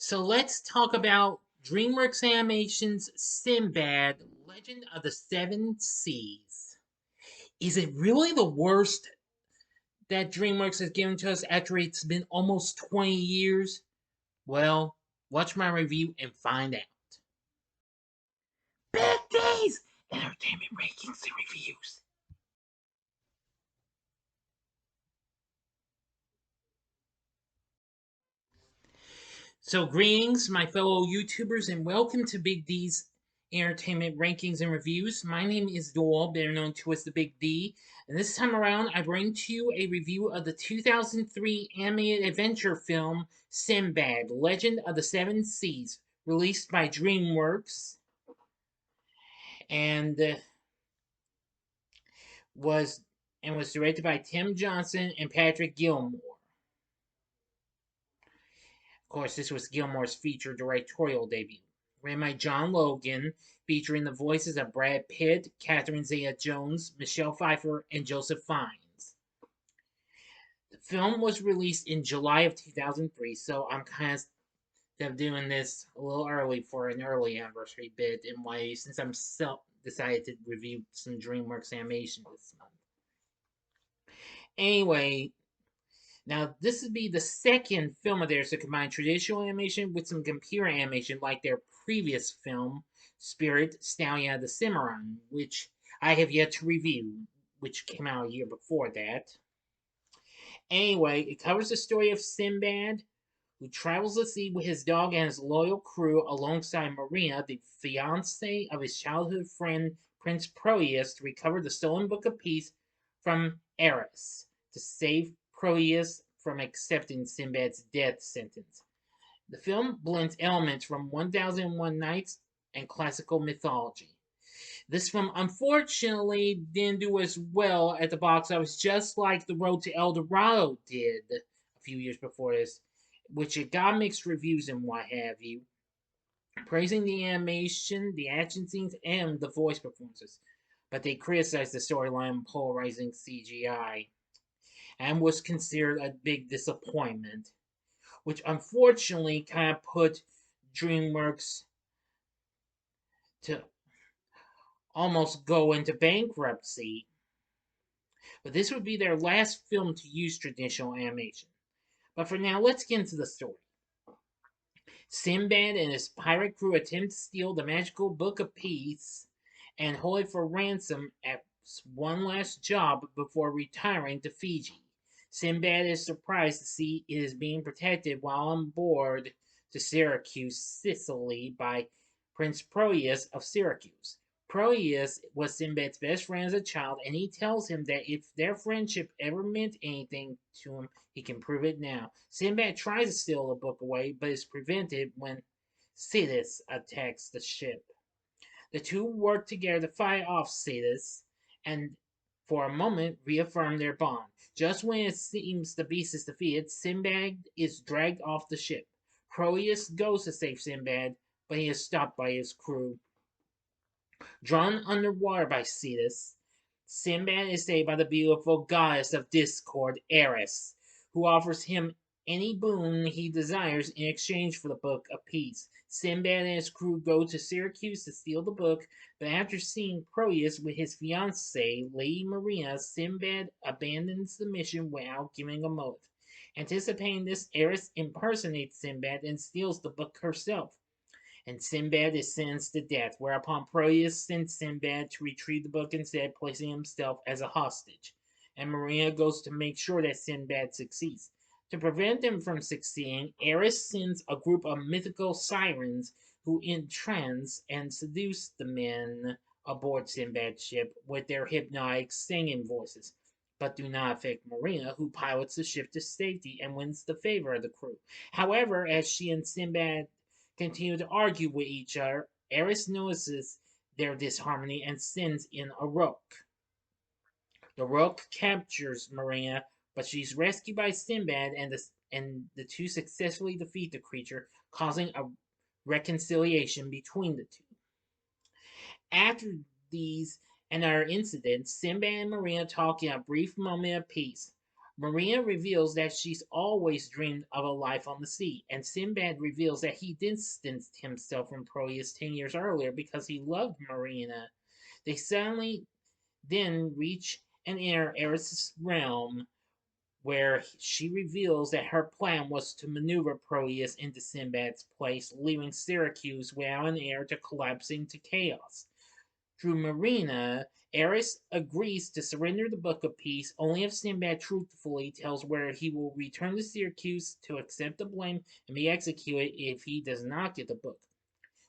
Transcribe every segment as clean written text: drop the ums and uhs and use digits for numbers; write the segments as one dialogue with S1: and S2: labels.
S1: So let's talk about DreamWorks Animation's Sinbad, Legend of the Seven Seas. Is it really the worst that DreamWorks has given to us after it's been almost 20 years? Well, watch my review and find out. Big D's! Entertainment Rankings and Reviews. So, greetings, my fellow YouTubers, and welcome to Big D's Entertainment Rankings and Reviews. My name is Doyle, better known to as the Big D, and this time around I bring to you a review of the 2003 animated adventure film Sinbad, Legend of the Seven Seas, released by DreamWorks, and was was directed by Tim Johnson and Patrick Gilmore. Of course, this was Gilmore's feature directorial debut. Written by John Logan, featuring the voices of Brad Pitt, Catherine Zeta-Jones, Michelle Pfeiffer, and Joseph Fiennes. The film was released in July of 2003, so I'm kind of doing this a little early for an early anniversary bit in way, since I'm decided to review some DreamWorks animation this month. Anyway, now, this would be the second film of theirs to combine traditional animation with some computer animation like their previous film, Spirit Stallion of the Cimarron, which I have yet to review, which came out a year before that. Anyway, it covers the story of Sinbad, who travels the sea with his dog and his loyal crew alongside Maria, the fiancée of his childhood friend Prince Proteus, to recover the stolen Book of Peace from Eris, to save Proteus from accepting Sinbad's death sentence. The film blends elements from 1001 Nights and classical mythology. This film unfortunately didn't do as well at the box office, just like The Road to El Dorado did a few years before this, which it got mixed reviews and what have you, praising the animation, the action scenes, and the voice performances. But they criticized the storyline and polarizing CGI, and was considered a big disappointment, which unfortunately kind of put DreamWorks to almost go into bankruptcy. But this would be their last film to use traditional animation. But for now, let's get into the story. Sinbad and his pirate crew attempt to steal the magical Book of Peace and hold it for ransom at one last job before retiring to Fiji. Sinbad is surprised to see it is being protected while on board to Syracuse, Sicily, by Prince Proteus of Syracuse. Proteus was Sinbad's best friend as a child, and he tells him that if their friendship ever meant anything to him, he can prove it now. Sinbad tries to steal the book away, but is prevented when Cetus attacks the ship. The two work together to fight off Cetus and for a moment reaffirm their bond. Just when it seems the beast is defeated, Sinbad is dragged off the ship. Proteus goes to save Sinbad, but he is stopped by his crew. Drawn underwater by Cetus, Sinbad is saved by the beautiful goddess of discord, Eris, who offers him any boon he desires in exchange for the Book of Peace. Sinbad and his crew go to Syracuse to steal the book, but after seeing Proteus with his fiancée, Lady Maria, Sinbad abandons the mission without giving a motive. Anticipating this, Eris impersonates Sinbad and steals the book herself, and Sinbad is sentenced to death, whereupon Proteus sends Sinbad to retrieve the book instead, placing himself as a hostage. And Maria goes to make sure that Sinbad succeeds. To prevent him from succeeding, Eris sends a group of mythical sirens who entrance and seduce the men aboard Sinbad's ship with their hypnotic singing voices, but do not affect Maria, who pilots the ship to safety and wins the favor of the crew. However, as she and Sinbad continue to argue with each other, Eris notices their disharmony and sends in a rook. The rook captures Maria, but she's rescued by Sinbad, and the two successfully defeat the creature, causing a reconciliation between the two. After these and other incidents, Sinbad and Maria talk in a brief moment of peace. Maria reveals that she's always dreamed of a life on the sea, and Sinbad reveals that he distanced himself from Proteus 10 years earlier because he loved Marina. They suddenly then reach and enter Eris's realm, where she reveals that her plan was to maneuver Proteus into Sinbad's place, leaving Syracuse without an heir to collapse into chaos. Through Marina, Eris agrees to surrender the Book of Peace only if Sinbad truthfully tells where he will return to Syracuse to accept the blame and be executed if he does not get the book.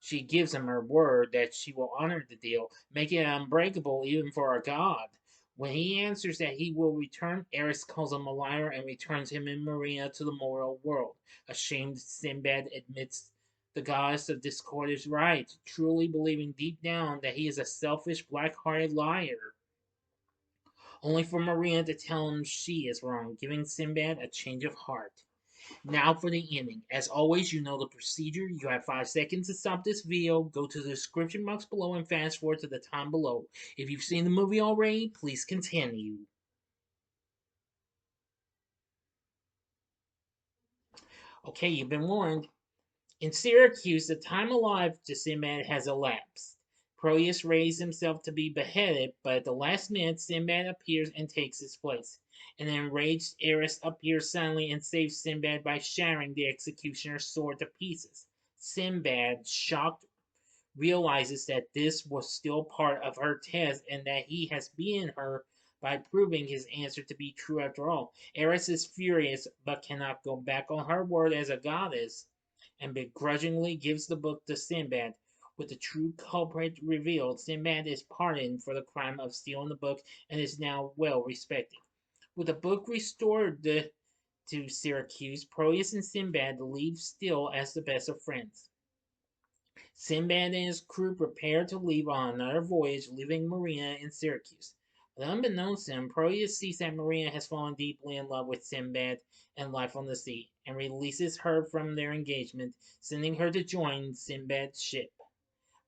S1: She gives him her word that she will honor the deal, making it unbreakable even for a god. When he answers that he will return, Eris calls him a liar and returns him and Marina to the moral world. Ashamed, Sinbad admits the goddess of discord is right, truly believing deep down that he is a selfish, black-hearted liar. Only for Marina to tell him she is wrong, giving Sinbad a change of heart. Now for the ending. As always, you know the procedure. You have 5 seconds to stop this video. Go to the description box below and fast forward to the time below. If you've seen the movie already, please continue. Okay, you've been warned. In Syracuse, the time alive to Sinbad has elapsed. Proteus raised himself to be beheaded, but at the last minute, Sinbad appears and takes his place. An enraged Eris appears suddenly and saves Sinbad by shattering the executioner's sword to pieces. Sinbad, shocked, realizes that this was still part of her test and that he has beaten her by proving his answer to be true after all. Eris is furious but cannot go back on her word as a goddess and begrudgingly gives the book to Sinbad. With the true culprit revealed, Sinbad is pardoned for the crime of stealing the book and is now well respected. With the book restored to Syracuse, Proteus and Sinbad live still as the best of friends. Sinbad and his crew prepare to leave on another voyage, leaving Marina in Syracuse. But unbeknownst to him, Proteus sees that Marina has fallen deeply in love with Sinbad and life on the sea, and releases her from their engagement, sending her to join Sinbad's ship.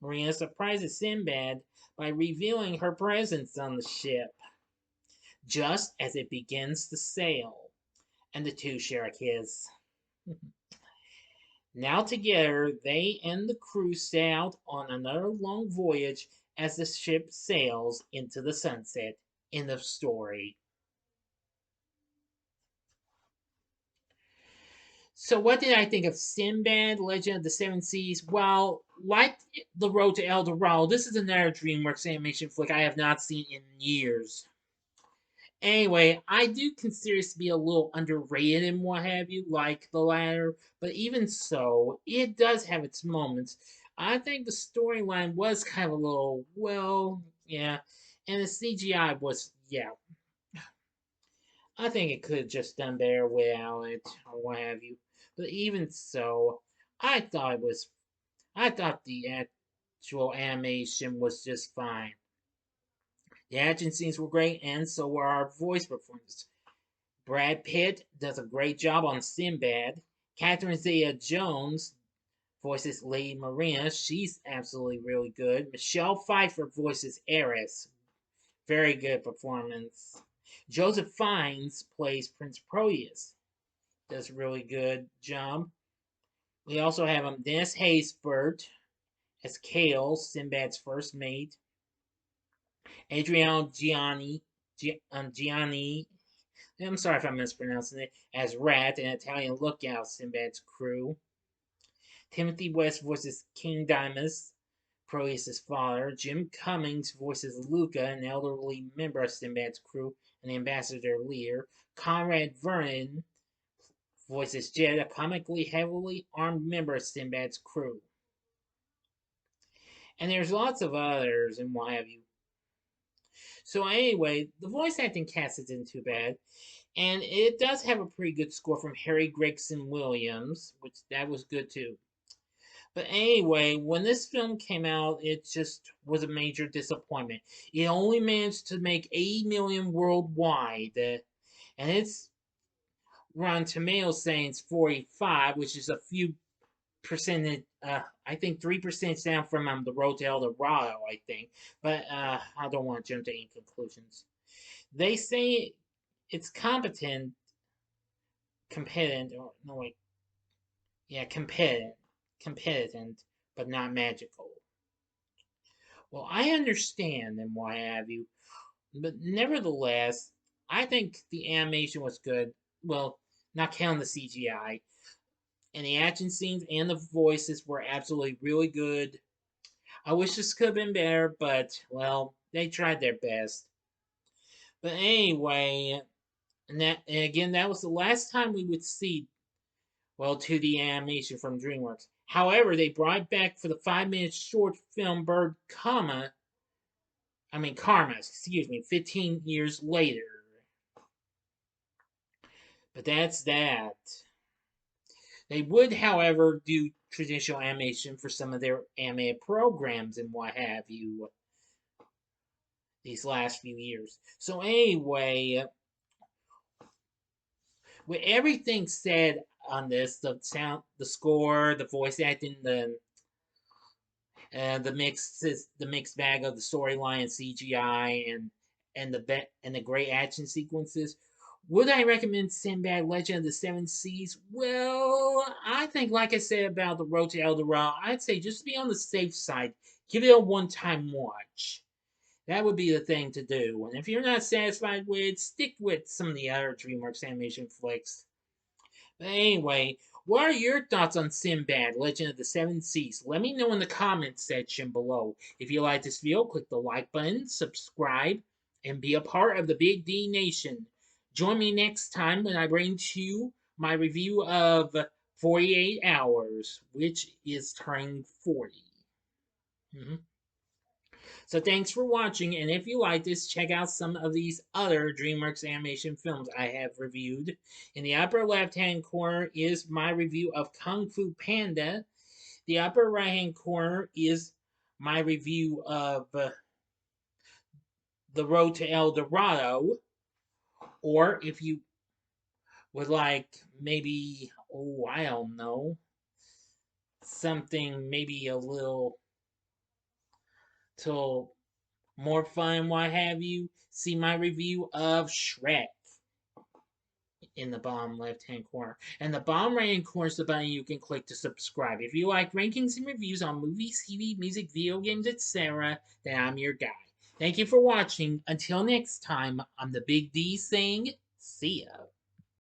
S1: Marina surprises Sinbad by revealing her presence on the ship, just as it begins to sail, and the two share a kiss. Now together, they and the crew set out on another long voyage as the ship sails into the sunset. End of story. So, what did I think of Sinbad, Legend of the Seven Seas? Well, like The Road to El Dorado, this is another DreamWorks animation flick I have not seen in years. Anyway, I do consider this to be a little underrated and what have you, like the latter, but even so, it does have its moments. I think the storyline was kind of a little, well, yeah, and the CGI was, yeah, I think it could have just done better without it, or what have you. But even so, I thought it was, I thought the actual animation was just fine. The action scenes were great, and so were our voice performances. Brad Pitt does a great job on Sinbad. Catherine Zeta-Jones voices Lady Marina. She's absolutely really good. Michelle Pfeiffer voices Eris. Very good performance. Joseph Fiennes plays Prince Proteus. Does a really good job. We also have Dennis Haysbert as Kale, Sinbad's first mate. Adriano Gianni, I'm sorry if I'm mispronouncing it, as Rat, an Italian lookout, Sinbad's crew. Timothy West voices King Dimas, Proteus' father. Jim Cummings voices Luca, an elderly member of Sinbad's crew and the ambassador Lear. Conrad Vernon voices Jed, a comically heavily armed member of Sinbad's crew. And there's lots of others and what have you. So anyway, the voice acting cast isn't too bad. And it does have a pretty good score from Harry Gregson Williams, which that was good too. But anyway, when this film came out, it just was a major disappointment. It only managed to make 80 million worldwide, and it's Rotten Tomatoes saying it's 45, which is a few percentage. I think 3% down from The Road to El Dorado. I think, but I don't want to jump to any conclusions. They say it's competent, competent, or no wait, yeah, competent, but not magical. Well, I understand and why have you, but nevertheless, I think the animation was good. Well, not counting the CGI. And the action scenes and the voices were absolutely really good. I wish this could have been better, but, well, they tried their best. But anyway, and again, that was the last time we would see, well, 2D animation from DreamWorks. However, they brought back for the 5 minute short film Bird Karma, excuse me, 15 years later. But that's that. They would, however, do traditional animation for some of their animated programs and what have you these last few years. So anyway, with everything said on this, the sound, the score, the voice acting, the mixed bag of the storyline and CGI and the great action sequences. Would I recommend Sinbad Legend of the Seven Seas? Well, I think, like I said about the Road to El Dorado, I'd say just to be on the safe side, give it a one-time watch. That would be the thing to do. And if you're not satisfied with it, stick with some of the other DreamWorks animation flicks. But anyway, what are your thoughts on Sinbad, Legend of the Seven Seas? Let me know in the comments section below. If you like this video, click the like button, subscribe, and be a part of the Big D Nation. Join me next time when I bring to you my review of 48 Hours, which is turning 40. Mhm. So thanks for watching, and if you like this, check out some of these other DreamWorks animation films I have reviewed. In the upper left-hand corner is my review of Kung Fu Panda. The upper right-hand corner is my review of The Road to El Dorado. Or if you would like maybe, oh, I don't know, something maybe a little till more fun, what have you, see my review of Shrek in the bottom left hand corner. And the bottom right hand corner is the button you can click to subscribe. If you like rankings and reviews on movies, TV, music, video games, etc., then I'm your guy. Thank you for watching. Until next time, I'm the Big D saying, see ya.